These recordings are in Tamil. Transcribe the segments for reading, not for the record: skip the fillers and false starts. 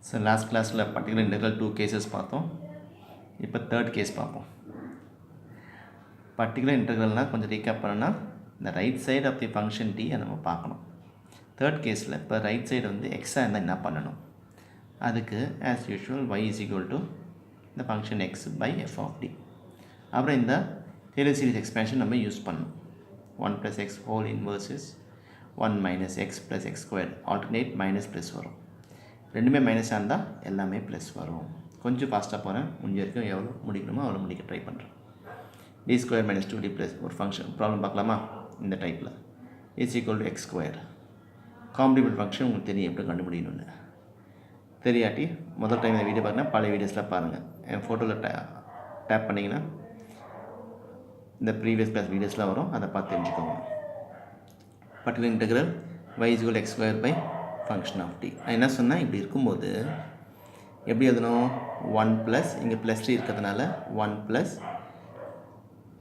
ஸோ லாஸ்ட் கிளாஸில் பர்டிகுலர் இன்டெக்ரல் 2 கேசஸ் பார்த்தோம். இப்போ தேர்ட் கேஸ் பார்ப்போம். பர்டிகுலர் இன்டெக்ரல்னால் கொஞ்சம் ரீகேப் பண்ணோன்னா இந்த right side of the function D நம்ம பார்க்கணும். தேர்ட் கேஸில் இப்போ ரைட் சைடு வந்து எக்ஸாக இருந்தால் என்ன பண்ணணும், அதுக்கு as usual y is equal to இந்த function x by f of t. அப்புறம் இந்த டெய்லர் சீரிஸ் எக்ஸ்பேன்ஷன் நம்ம யூஸ் பண்ணணும். 1 + x whole inverse is 1 - x + x square, alternate minus plus வரும். ரெண்டுமே மைனஸாக இருந்தால் எல்லாமே ப்ளஸ் வரும். கொஞ்சம் ஃபாஸ்ட்டாக போகிறேன், முடிஞ்ச வரைக்கும் எவ்வளோ முடிக்கணுமோ அவ்வளோ முடிக்க ட்ரை பண்ணுறேன். d² - 2d ப்ளஸ் ஒரு ஃபங்க்ஷன் ப்ராப்ளம் பார்க்கலாமா? இந்த டைப்பில் is equal to x square. Complement function உங்களுக்கு தெரியும் எப்படி கண்டுபிடிக்கணும்னு. தெரியாட்டி முதல் டைம் இந்த வீடியோ பார்த்தீங்கன்னா பழைய வீடியோஸில் பாருங்கள். என் ஃபோட்டோவில் டேப் பண்ணிங்கன்னா இந்த ப்ரீவியஸ் கிளாஸ் வீடியோஸ்லாம் வரும், அதை பார்த்து தெரிஞ்சுக்கோங்க. Particular integral y is equal x square by function of D. நான் என்ன சொன்னால் இப்படி இருக்கும்போது எப்படி எழுதணும்? 1 ப்ளஸ் இங்கே ப்ளஸ் 3 இருக்கிறதுனால 1 ப்ளஸ்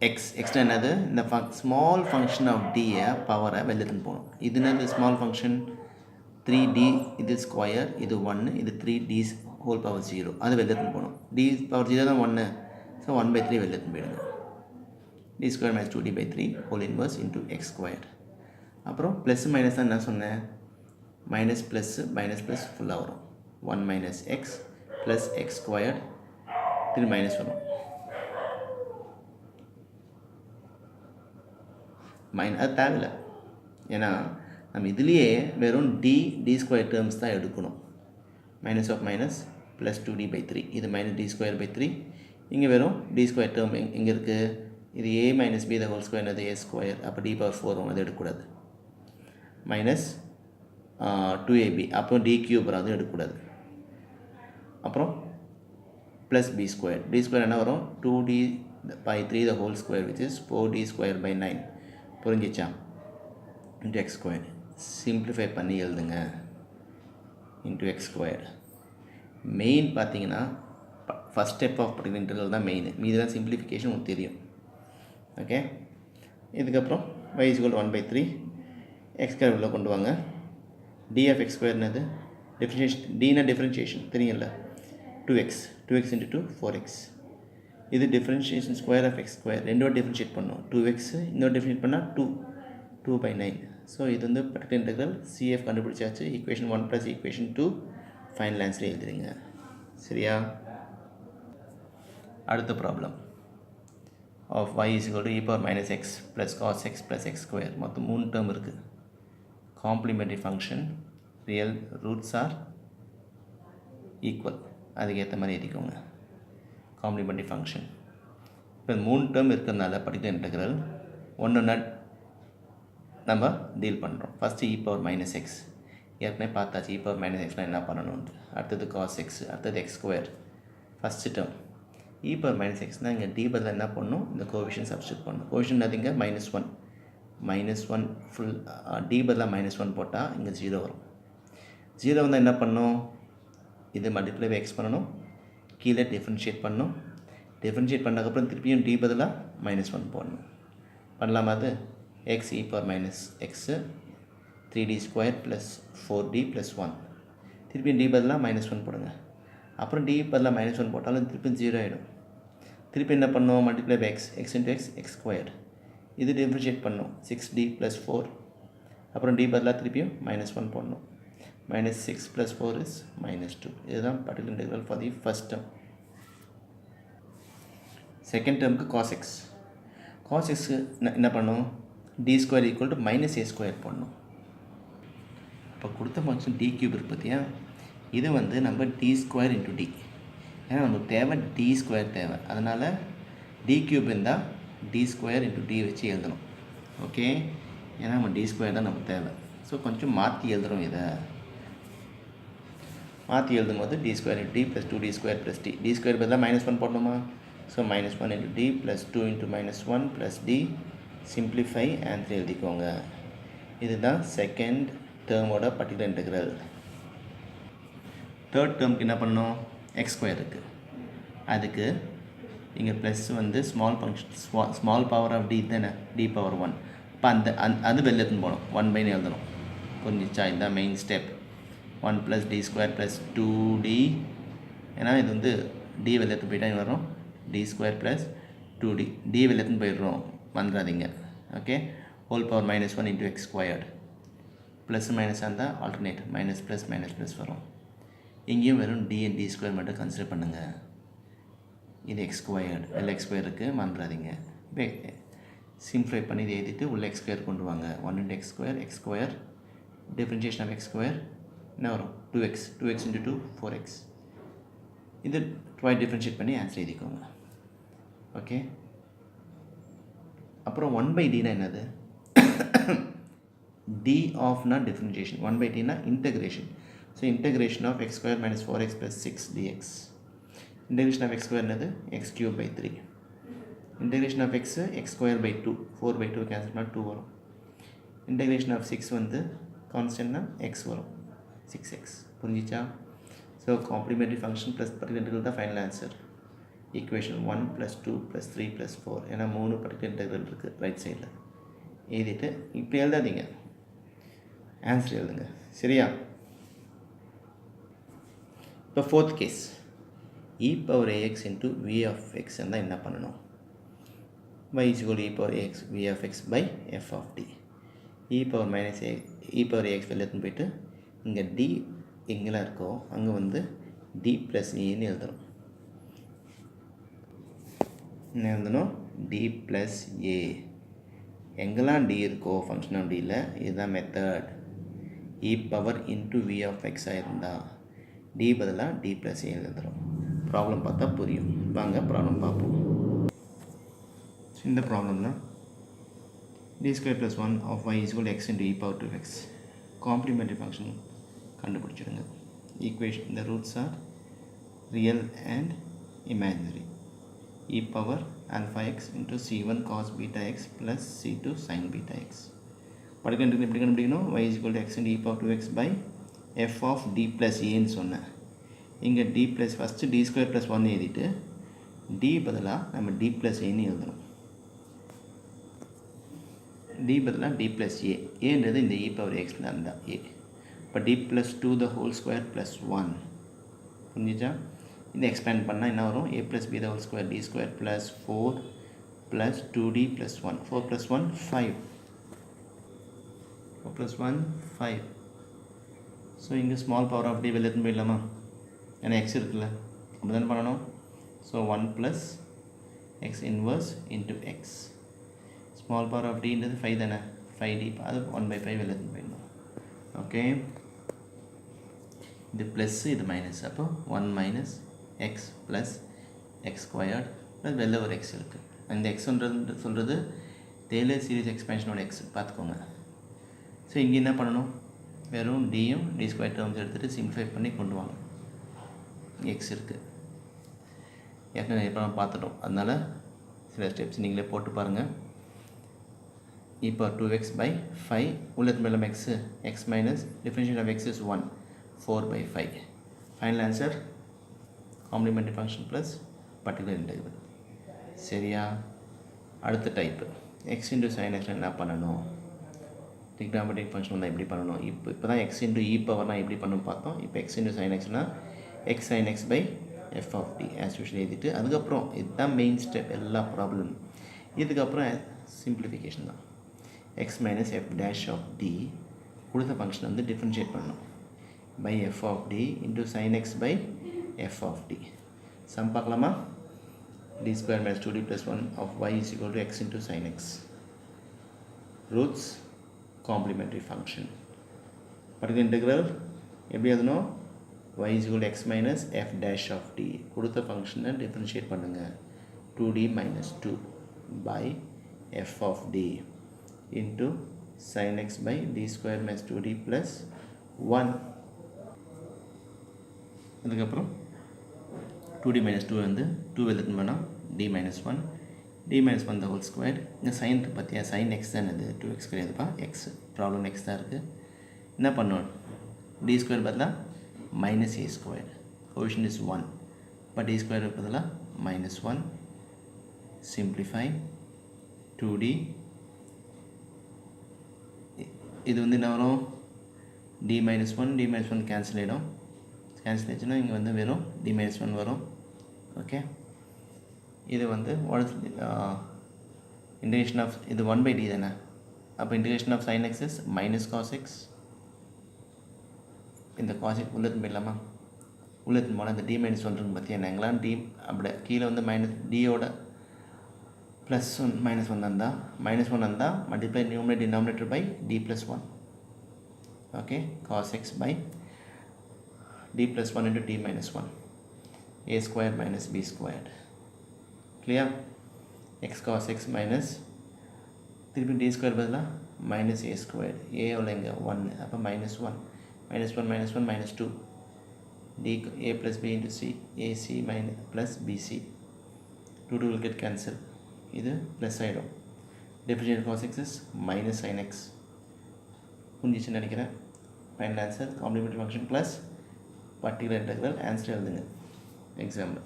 எக்ஸ். எக்ஸ்ட்ரா என்னது? இந்த ஸ்மால் ஃபங்க்ஷன் ஆஃப் டியை பவரை வெளிலன்னு போகணும். இது என்னது? ஸ்மால் ஃபங்க்ஷன் 3d, இது ஸ்கொயர், இது 1, இது 3d ஹோல் பவர் 0, அது வெளிலன்னு போகணும். d பவர் 0 தான் 1, ஸோ 1/3 வெளிலன்னு போயிடுங்க. d² - 2d/3 whole inverse into X square. அப்புறம் ப்ளஸ் மைனஸ் தான் என்ன சொன்னேன்? மைனஸ் ப்ளஸ் ஃபுல்லாக வரும். 1 - x ப்ளஸ் எக்ஸ் ஸ்கொயர், திரும்பி மைனஸ் வரும். அது தேவையில்லை, ஏன்னா நம்ம இதுலேயே வெறும் d² டேர்ம்ஸ் தான் எடுக்கணும். Minus of minus plus 2d/3, இது -d²/3. இங்கே வெறும் d² டேர்ம் எங்கே இருக்குது? இது a - b the whole square, அது a ஸ்கொயர், அப்போ d/4 வரும், அது எடுக்கக்கூடாது. மைனஸ் 2ab, அப்புறம் d³ அதுவும் எடுக்கக்கூடாது. அப்புறம் ப்ளஸ் b². d² என்ன வரும்? 2d/3 the whole square which is 4d²/9. புரிஞ்சிச்சா? Into x square. சிம்பிளிஃபை பண்ணி எழுதுங்க. Into x square. மெயின் பார்த்தீங்கன்னா first step of particular integral தான் மெயின். மீது தான் சிம்பிளிஃபிகேஷன் உங்களுக்கு தெரியும். ஓகே, இதுக்கப்புறம் y is equal 1/3 x square உள்ள கொண்டு வாங்க. d ஆஃப் எக்ஸ் ஸ்கொயர் என்னது? டிஃப்ரென்ஷியேஷன். dனா டிஃப்ரென்ஷியேஷன் தெரியும்ல, 2x இன்ட்டு 2 4x. இது differentiation square of x square. ரெண்டோட டிஃப்ரென்ஷியேட் பண்ணோம். 2x இன்னொரு டிஃப்ரென்ஷியேட் பண்ணால் 2/9. ஸோ இது வந்து பர்டிகுலர் இன்டெக்ரல் CF கண்டுபிடிச்சாச்சு. ஈக்குவேஷன் 1 + ஈக்குவேஷன் 2 ஃபைனல் ஆன்சர் எழுதுறீங்க. சரியா? அடுத்த problem of y is equal to e⁻ x plus cos x plus x square. மொத்தம் 3 டேர்ம் இருக்குது. Complementary function, real roots are equal, அதுக்கேற்ற மாதிரி எழுதிக்கோங்க. Complementary function. இப்போ 3 டேர்ம் இருக்கிறதுனால பர்டிகுலர் இன்டெக்ரல் ஒன்று நம்ம டீல் பண்ணுறோம். First e⁻ x. ஏற்கனவே பார்த்தாச்சு e⁻ xனால் என்ன பண்ணணும்னு. அடுத்தது cos x, அடுத்தது X square. First term e⁻ xனால் இங்கே d பதில் என்ன பண்ணணும்? இந்த கோவிஷன் சப்ஸ்டியூட் பண்ணணும். கோவிஷன் அது இங்கே -1 ஃபுல். d பதிலாக -1 போட்டால் இங்கே 0 வரும். 0 வந்தால் என்ன பண்ணணும்? இது மல்டிப்ளை பை எக்ஸ் பண்ணணும், கீழே டிஃப்ரென்ஷியேட் பண்ணணும். டிஃப்ரென்ஷியேட் பண்ணதுக்கப்புறம் திருப்பியும் d பதிலாக -1 போடணும். பண்ணலாமா? அது x e⁻ x 3d² plus 4d plus 1. திருப்பியும் d பதிலாக -1 போடுங்க. அப்புறம் d பதிலாக -1 போட்டாலும் திருப்பியும் 0 ஆகிடும். திருப்பி என்ன பண்ணணும்? Multiply by x into x square. இது டிஃப்ரென்ஷியேட் பண்ணணும். 6d plus 4. அப்புறம் d பதிலாக திருப்பியும் -1 போடணும். -6 + 4 is -2. இதுதான் particular integral for the first term. Second டேர்முக்கு cos x. cos x என்ன பண்ணணும்? d² = -a² போடணும். இப்போ கொடுத்த ஃபங்க்ஷன் d³ இருக்கு பார்த்தியா, இது வந்து நம்ம d² × d. ஏன்னா நமக்கு தேவை d² தேவை, அதனால் d³ இருந்தால் d² × d வச்சு எழுதணும். ஓகே, ஏன்னா நம்ம d² தான் நமக்கு தேவை. ஸோ கொஞ்சம் மாற்றி எழுதுகிறோம். இதை மாற்றி எழுதும் போது d² × d plus 2d² plus d. d² பதிலாக -1 போடணுமா? So -1 × d plus 2 × -1 plus d. Simplify answer எழுதிக்கோங்க. இதுதான் செகண்ட் டேர்மோட பர்டிகுலர் இன்டெக்ரல். தேர்ட் டேர்முக்கு என்ன பண்ணணும்? எக்ஸ் ஸ்கொயர் இருக்குது. அதுக்கு இங்கே ப்ளஸ் வந்து small function, small power of d தானே, d⁻1. இப்போ அது வெளிலத்துன்னு போகணும். 1/9 எழுதணும். புரிஞ்சிச்சா? இதுதான் main step. 1 plus d square plus 2d ஏன்னா இது வந்து d வெளில எடுத்து போயிட்டா வரும் d square plus 2d d வெளில எடுத்து போயிடுறோம் வந்துடாதீங்க okay whole power minus 1 into x squared plus minus அந்த ஆல்டர்னேட் மைனஸ் ப்ளஸ் வரும் இங்கேயும் வெறும் d and d square மட்டும் கன்சிடர் பண்ணுங்கள் இது x squared வெளில x square இருக்குது மறந்துடாதீங்க இப்போ சிம்ப்ளிஃபை பண்ணி இதை எழுதிட்டு உள்ள x square கொண்டு வாங்க 1 into x square differentiation of x square என்ன வரும் 2x into 2 4x இது ட்வை டிஃப்ரென்ஷியேட் பண்ணி ஆன்சர் எழுதிக்கோங்க ஓகே அப்புறம் 1/d என்னது d ஆஃப்னா differentiation 1/d integration so integration of x square minus 4x plus 6 dx integration of x square என்னது x cube by 3 integration of x square by 2 4/2 cancel பண்ணால் 2 வரும் integration of 6 வந்து கான்ஸ்டன்ட்னா x வரும் 6x புரிஞ்சிச்சா so complementary function plus particular integral தான் ஃபைனல் ஆன்சர் ஈக்குவேஷன் 1 + 2 + 3 + 4 ஏன்னா 3 பர்டிகுலர் இன்டெக்ரல் இருக்குது ரைட் சைடில் எழுதிட்டு இப்போ எழுதாதீங்க ஆன்சர் எழுதுங்க சரியா இப்போ fourth case e power ax into v of x இருந்தால் என்ன பண்ணணும் y is equal to e power ax v of x by f of d e power minus a e power ax வெளில எடுத்துன்னு போயிட்டு இங்கே d எங்கெல்லாம் இருக்கோ அங்கே வந்து d plus aன்னு எழுதணும் என்ன எழுதணும் d plus a எங்கெல்லாம் d இருக்கோ ஃபங்க்ஷன் ஆஃப் dயில் இதுதான் method e power into v of x இருந்தால் d பதிலாக d plus a எழுதுறோம் ப்ராப்ளம் பார்த்தா புரியும் வாங்க ப்ராப்ளம் பார்ப்போம் இந்த ப்ராப்ளம்னா d square plus 1 of y is equal to x into e power 2x complementary function கண்டுபிடிச்சிடுங்க ஈக்குவேஷன் இந்த roots are real and imaginary e power alpha x into c1 cos beta x plus c2 sin beta x படுக்கின்றது எப்படி கண்டுபிடிக்கணும் y is equal to x into e power 2x by f of d plus a ன்னு சொன்னேன் இங்கே d plus first d square plus 1 எழுதிட்டு d பதிலாக நம்ம d plus aன்னு எழுதணும் d பதிலாக d plus a ஏன்றது இந்த e power x தான் a இப்போ d plus 2 the whole square plus 1 புரிஞ்சிச்சா இதை எக்ஸ்பேண்ட் பண்ணால் என்ன வரும் a plus b the whole square d square plus 4 plus 2d plus 1 4 plus 1 5 4 plus 1 5 so இங்கே ஸ்மால் பவர் ஆஃப் d வெளில எடுத்துன்னு போயிடலாமா ஏன்னா x இருக்குல்ல அப்படி தானே பண்ணணும் so 1 plus x inverse into x small power of டின்றது 5 தானே 5d அது 1/5 வெளில எடுத்துன்னு போயிடணும் ஓகே இது ப்ளஸ் இது மைனஸ் அப்போ 1 minus X plus X squared plus வெளில ஒரு எக்ஸ் இருக்குது அந்த எக்ஸ்ன்றது சொல்கிறது டெய்லர் சீரிஸ் எக்ஸ்பேன்ஷனோட எக்ஸ் பார்த்துக்கோங்க ஸோ இங்கே என்ன பண்ணணும் வெறும் டியும் டி ஸ்கொயர் டேர்ம்ஸ் எடுத்துகிட்டு சிம்ப்ளிஃபை பண்ணி கொண்டு வாங்க எக்ஸ் இருக்குது ஏற்கனவே இப்போ நம்ம பார்த்துட்டோம் அதனால் சில ஸ்டெப்ஸ் நீங்களே போட்டு பாருங்கள் இப்போ 2x by 5 உள்ளது மேலே x x minus differentiation of x is 1 4/5 final answer complementary function plus particular integral சரியா அடுத்த type x into sine x என்ன பண்ணணும் டிக்னாமெட்ரிக் ஃபங்க்ஷன் வந்தால் எப்படி பண்ணணும் இப்போ தான் எக்ஸ் இன்டு இ பவர்னால் எப்படி பண்ணணும் பார்த்தோம் இப்போ எக்ஸ் இன்டு சைன் எக்ஸ்னால் x sine x by f of t as usual எழுதிட்டு அதுக்கப்புறம் இதுதான் மெயின் ஸ்டெப் எல்லா ப்ராப்ளம் இதுக்கப்புறம் சிம்பிளிஃபிகேஷன் தான் x minus f dash of t கொடுத்த ஃபங்க்ஷன் வந்து டிஃப்ரென்ஷியேட் பண்ணணும் by f of t into sine x by f of t sum பார்க்கலாமா d square minus 2d plus 1 of y is equal to x into sin x roots complementary function particular integral எப்படி எழுதணும் y is equal to x minus f dash of t கொடுத்த ஃபங்க்ஷனை டிஃபரன்ஷியேட் பண்ணுங்கள் 2d minus 2 by f of d into sin x by d square minus 2d plus 1 அதுக்கப்புறம் 2d minus 2 வந்து 2 எழுதுன்னு பண்ணால் d minus 1 d minus 1 the whole square இங்கே sin பார்த்தியா sin x தான் இது 2x கிடையாதுப்பா x ப்ராப்ளம் x தான் இருக்குது என்ன பண்ணுவோம் d square பதிலாக minus a square coefficient is 1 but d square பதிலாக minus 1 simplify 2d இது வந்து என்ன வரும் d minus 1 கேன்சல் ஆகிடும். கேன்சல் ஆச்சுன்னா இங்கே வந்து வெறும் d minus 1 வரும். ஓகே, இது வந்து வாட் இஸ் இன்டகிரேஷன் ஆஃப் இது 1/d தானே. அப்போ integration of sin x is minus cos x. இந்த காஸ் எக்ஸ் உள்ளே போயிடலாமா? உள்ளே போனால் இந்த d minus 1 இருக்கு பார்த்தியா, எங்களாம் d அப்படி கீழே வந்து மைனஸ் டியோட ப்ளஸ் 1 மைனஸ் 1 இருந்தால் multiply numerator denominator by d plus 1. Okay, cos x by d plus 1 into d minus 1, a squared minus b squared. Clear? x cos x minus திருப்பி d squared பதிலாக minus a squared. a எவ்வளோ இங்கே 1, அப்போ minus 1 minus 2 d a plus b into c, ac minus plus bc. 2 will get cancelled. இது ப்ளஸ் ஆகிடும். differentiate cos x is minus sin x. புரிஞ்சிச்சுன்னு நினைக்கிறேன். Final answer complementary function plus particular integral answer எழுதுங்க எக்ஸாம்பிள்.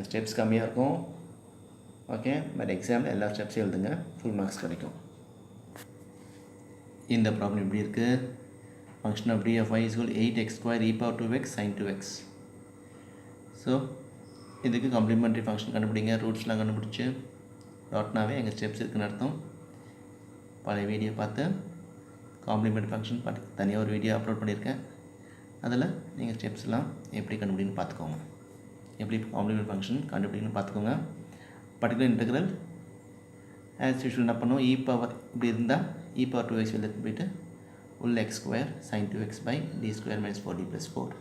ஸ்டெப்ஸ் கம்மியாக இருக்கும். ஓகே, பட் எக்ஸாம்பிள் எல்லா ஸ்டெப்ஸையும் எழுதுங்க, ஃபுல் மார்க்ஸ் கிடைக்கும். இந்த ப்ராப்ளம் எப்படி இருக்குது? Function of d of y is equal to 8x² e power 2x sin 2x. So இதுக்கு காம்ப்ளிமெண்டரி ஃபங்க்ஷன் கண்டுபிடிங்க. ரூட்ஸ்லாம் கண்டுபிடிச்சி டாட்னாவே எங்கள் ஸ்டெப்ஸ் இருக்குதுன்னு அர்த்தம். பழைய வீடியோ பார்த்து காம்ப்ளிமெண்ட் ஃபங்க்ஷன் தனியாக ஒரு வீடியோ அப்லோட் பண்ணியிருக்கேன். அதில் நீங்கள் ஸ்டெப்ஸ்லாம் எப்படி கண்டுபிடின்னு பார்த்துக்கோங்க. எப்படி காம்ப்ளிமெண்ட் ஃபங்க்ஷன் கண்டுபிடிக்கணும்னு பார்த்துக்கோங்க. பர்டிகுலர் இன்டெக்ரல் ஆஸ் யூஷுவல் என்ன பண்ணுவோம், இ பவர் இப்படி இருந்தால் இ பவர் 2x வெளில போயிட்டு உள்ள x² sin 2x by d² minus 4d plus 4.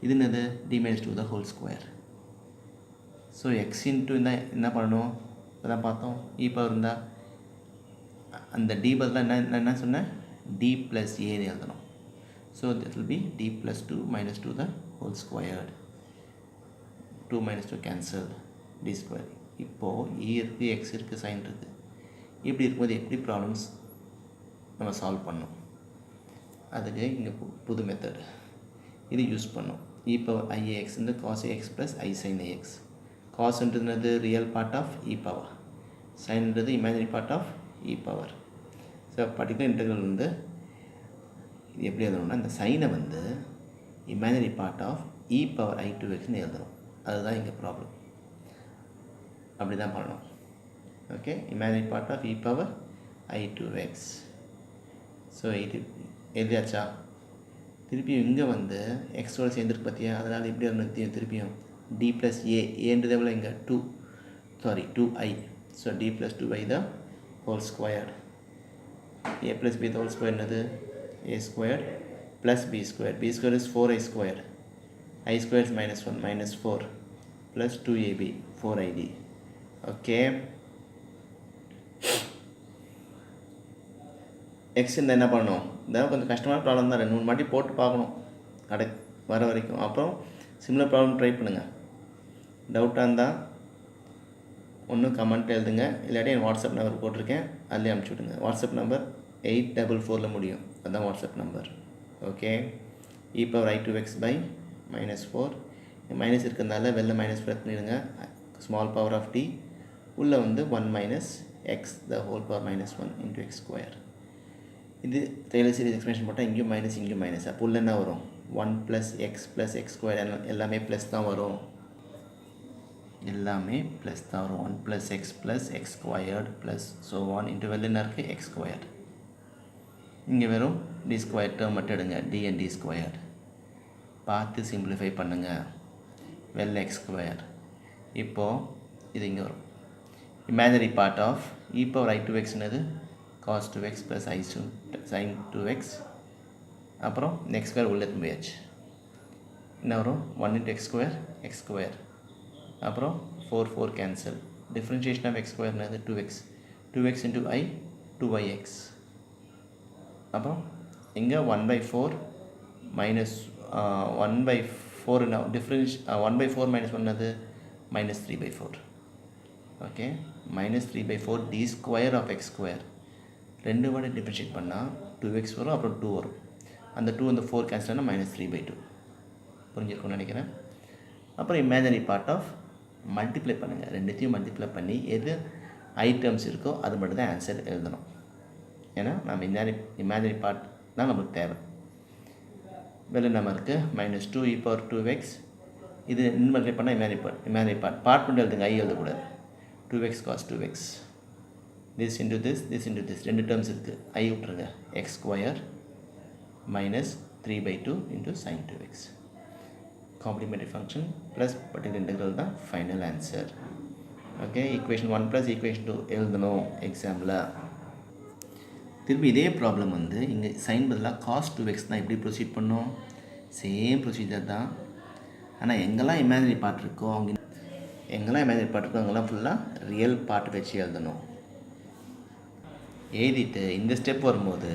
இது என்னது? d minus 2 the whole square. So x into இருந்தால் என்ன பண்ணணும்? இப்போதான் பார்த்தோம். இ பவர் இருந்தால் அந்த d பதிலாக என்ன சொன்னேன், d plus a எழுதணும். So that will be d plus 2 minus 2 the whole squared. 2 minus 2 cancelled, d square. இப்போது e இருக்குது, x இருக்குது, sin இருக்குது. இப்படி இருக்கும்போது எப்படி ப்ராப்ளம்ஸ் நம்ம சால்வ் பண்ணோம்? அதுக்கு இங்கே புது மெத்தட் இது யூஸ் பண்ணோம். e பவர் iax இந்த cos ax plus i sin ax. காஸ்ன்றது real part of e power, சைன்ன்றது imaginary part of e power. So particular integral வந்து இது எப்படி எழுதணும்னா, இந்த சைனை வந்து imaginary part of e power i2xன்னு எழுதணும். அதுதான் இங்கே ப்ராப்ளம். அப்படி தான் பண்ணணும். Okay, imaginary part of e power i2x. So இது எழுதியாச்சா? திருப்பியும் இங்கே வந்து எக்ஸோட சேர்ந்துருக்கு பார்த்தியா, அதனால் இப்படி ஒரு திருப்பியும் d plus a, ஏன்றது எவ்வளோ இங்கே 2i. So d plus 2i the whole squared. a plus b the whole square என்னது? a squared plus b squared. b squared is 4i squared. I squared is minus 1 minus 4 plus 2ab 4id. Okay, X இந்த என்ன பண்ணணும்? இதான் கொஞ்சம் கஷ்டமான ப்ராப்ளம் தான். 2-3 மாட்டி போட்டு பார்க்கணும் கடை வர வரைக்கும். அப்புறம் சிமிலர் ப்ராப்ளம் ட்ரை பண்ணுங்கள். டவுட்டாக இருந்தால் ஒன்றும் கமெண்ட் எழுதுங்க, இல்லாட்டி என் வாட்ஸ்அப் நம்பர் போட்டிருக்கேன், அதிலே அனுப்பிச்சி விடுங்க. வாட்ஸ்அப் நம்பர் 844 முடியும், அதுதான் WhatsApp number. Okay, e power i2x by minus 4. Minus இருக்கிறதுனால வெளில மைனஸ் பண்ணிடுங்க. ஸ்மால் பவர் ஆஃப் t உள்ளே வந்து 1 minus x the whole power minus 1 into x square. இது டெய்லர் சீரிஸ் எக்ஸ்பிரஷன் போட்டால் இங்கேயும் மைனஸ் இங்கேயும் மைனஸ். அப்போ உள்ள என்ன வரும்? 1 plus x square. எல்லாமே ப்ளஸ் தான் வரும். எல்லாமே ப்ளஸ் தான் வரும். 1 plus x squared plus so on into வெளில என்ன இருக்குது? x squared. இங்கே வெறும் d squared டேர்ம் மட்டும் எடுங்க, d and d squared. பார்த்து சிம்பிளிஃபை பண்ணுங்கள். வெளில x squared. இப்போது இது இங்கே வரும். Imaginary part of e power i2x என்னது? cos 2x plus i sin 2x. அப்புறம் x square உள்ளே போயாச்சு. என்ன வரும்? 1 into x square. அப்புறம் 4 cancel. Differentiation of x square என்னது? 2x into i 2yx. அப்புறம் இங்கே 1/4 மைனஸ் 1/4 1/4 minus 1 என்னது? minus 3/4. Okay, minus 3/4 d square of x square. ரெண்டு வாட்டி டிஃப்ரென்ஷியேட் பண்ணால் 2x வரும், அப்புறம் 2 வரும். அந்த 2 அந்த 4 கேன்சல் ஆனால் minus 3/2. புரிஞ்சிருக்கும்னு நினைக்கிறேன். அப்புறம் இமேஜினரி பார்ட் ஆஃப் மல்டிப்ளை பண்ணுங்கள். ரெண்டுத்தையும் மல்டிப்ளை பண்ணி எது ஐட்டம்ஸ் இருக்கோ அது மட்டும் தான் ஆன்சர் எழுதணும். ஏன்னா நம்ம இமேஜினரி பார்ட் தான் நமக்கு தேவை. வெளில நம்ம இருக்குது மைனஸ் 2 e power 2x. இது இன்மல்டிப்ளை பண்ணால் இமேஜினரி பார்ட் மட்டும் எழுதுங்க, ஐ எழுதக்கூடாது. 2x cos 2x. this into this ரெண்டு டேர்ம்ஸ் இருக்குது, ஐ விட்டுருங்க. x square minus 3/2 into sin 2x. Complementary function plus particular integral தான் final answer. Okay, equation 1 plus equation 2 எழுதணும் எக்ஸாமில். திருப்பி இதே ப்ராப்ளம் வந்து இங்கே சைன் பதிலாக காஸ் 2x தான் எப்படி ப்ரொசீட் பண்ணோம், சேம் ப்ரொசீஜர் தான். ஆனால் எங்கெல்லாம் இமேஜினரி பார்ட் இருக்கோ அங்கெல்லாம் ஃபுல்லாக ரியல் பார்ட் வச்சு எழுதணும். எழுதிட்டு இந்த ஸ்டெப் வரும்போது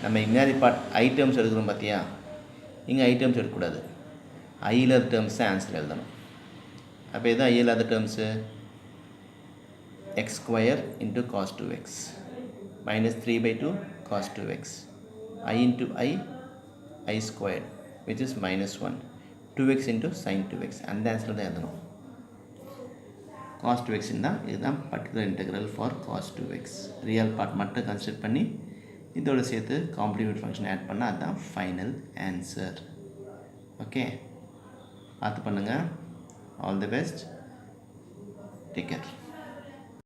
நம்ம இமேஜினரி பார்ட் ஐட்டம்ஸ் எடுக்கிறோம் பார்த்தியா, இங்கே ஐட்டம்ஸ் எடுக்கக்கூடாது, ஐயில் டேர்ம்ஸ் தான் ஆன்சர் எழுதணும். அப்போ எதுவும் ஐ இல்லாத terms x square into cos 2x minus 3/2 cos 2x, I into I squared, which is minus 1, 2x into sin 2x. அந்த ஆன்சர் தான் எழுதணும். cos 2x இருந்தால் இதுதான் particular integral for cos 2x. Real part மட்டும் கன்சிடர் பண்ணி இதோடு சேர்த்து காம்ப்ளிமெண்ட் ஃபங்க்ஷன் ஆட் பண்ணால் அதுதான் ஃபைனல் ஆன்சர். ஓகே, பார்த்து பண்ணுங்கள். All the best, take care.